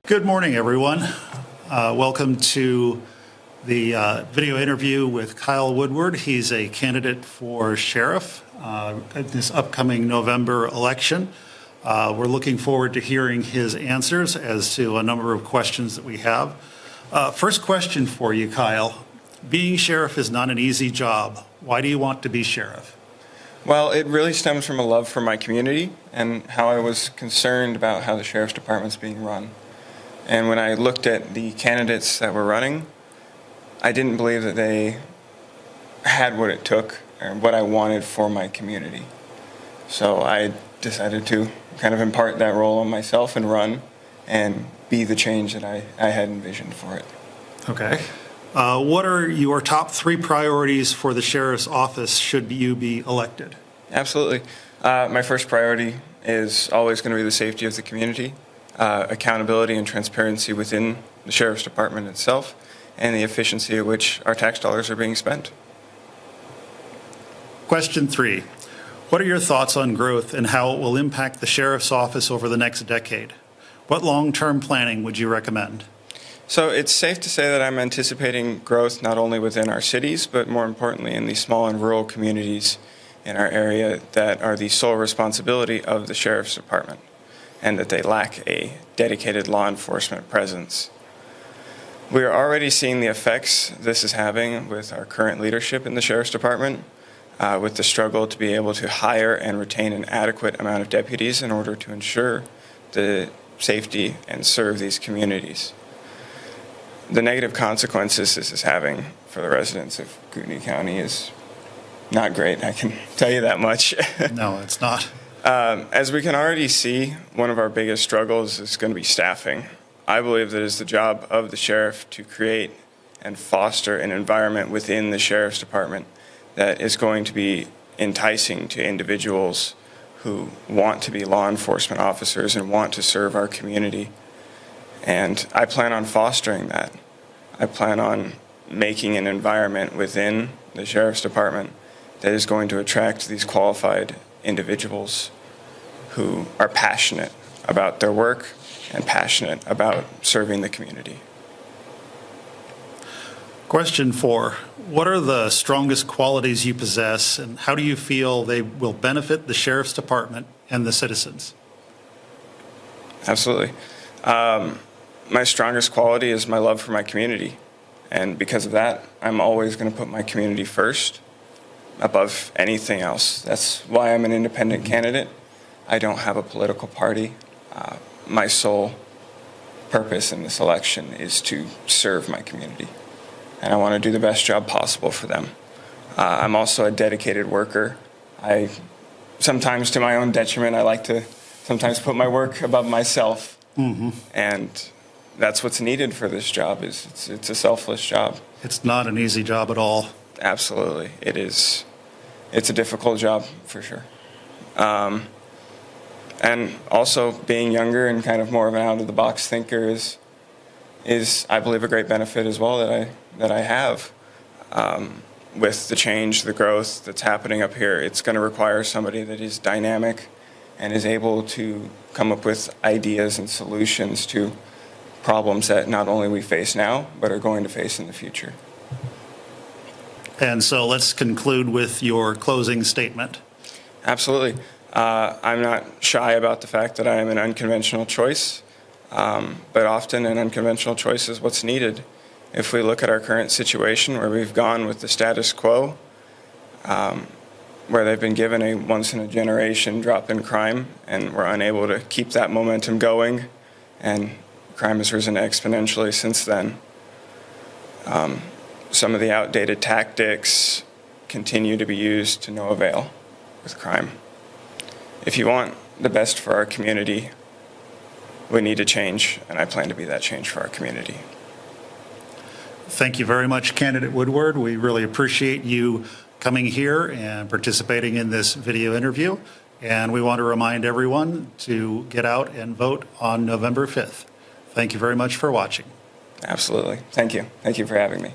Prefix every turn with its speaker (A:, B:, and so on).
A: Good morning, everyone. Welcome to the video interview with Kyle Woodward. He's a candidate for sheriff at this upcoming November election. We're looking forward to hearing his answers as to a number of questions that we have. First question for you, Kyle. Being sheriff is not an easy job. Why do you want to be sheriff?
B: Well, it really stems from a love for my community and how I was concerned about how the sheriff's department's being run. And when I looked at the candidates that were running, I didn't believe that they had what it took or what I wanted for my community. So I decided to kind of impart that role on myself and run and be the change that I had envisioned for it.
A: Okay. What are your top three priorities for the sheriff's office should you be elected?
B: Absolutely. My first priority is always going to be the safety of the community. Accountability and transparency within the sheriff's department itself, and the efficiency at which our tax dollars are being spent.
A: Question 3. What are your thoughts on growth and how it will impact the sheriff's office over the next decade? What long-term planning would you recommend?
B: So it's safe to say that I'm anticipating growth not only within our cities, but more importantly in the small and rural communities in our area that are the sole responsibility of the sheriff's department, and that they lack a dedicated law enforcement presence. We are already seeing the effects this is having with our current leadership in the Sheriff's Department, with the struggle to be able to hire and retain an adequate amount of deputies in order to ensure the safety and serve these communities. The negative consequences this is having for the residents of Kootenai County is not great, I can tell you that much.
A: No, it's not.
B: As we can already see, one of our biggest struggles is going to be staffing. I believe that it's the job of the sheriff to create and foster an environment within the sheriff's department that is going to be enticing to individuals who want to be law enforcement officers and want to serve our community. And I plan on fostering that. I plan on making an environment within the sheriff's department that is going to attract these qualified individuals who are passionate about their work and passionate about serving the community.
A: Question 4. What are the strongest qualities you possess, and how do you feel they will benefit the sheriff's department and the citizens?
B: Absolutely. My strongest quality is my love for my community. And because of that, I'm always going to put my community first above anything else. That's why I'm an independent candidate. I don't have a political party. My sole purpose in this election is to serve my community, and I want to do the best job possible for them. I'm also a dedicated worker. Sometimes to my own detriment, I like to sometimes put my work above myself, and that's what's needed for this job. It's a selfless job.
A: It's not an easy job at all.
B: Absolutely, it is. It's a difficult job for sure. And also being younger and kind of more of an out-of-the-box thinker is I believe a great benefit as well that I have. With the change, the growth that's happening up here, it's going to require somebody that is dynamic and is able to come up with ideas and solutions to problems that not only we face now, but are going to face in the future.
A: And so let's conclude with your closing statement.
B: Absolutely. I'm not shy about the fact that I am an unconventional choice, but often an unconventional choice is what's needed. If we look at our current situation where we've gone with the status quo, where they've been given a once-in-a-generation drop in crime, and we're unable to keep that momentum going, and crime has risen exponentially since then. Some of the outdated tactics continue to be used to no avail with crime. If you want the best for our community, we need to change, and I plan to be that change for our community.
A: Thank you very much, Candidate Woodward. We really appreciate you coming here and participating in this video interview. And we want to remind everyone to get out and vote on November 5th. Thank you very much for watching.
B: Absolutely. Thank you. Thank you for having me.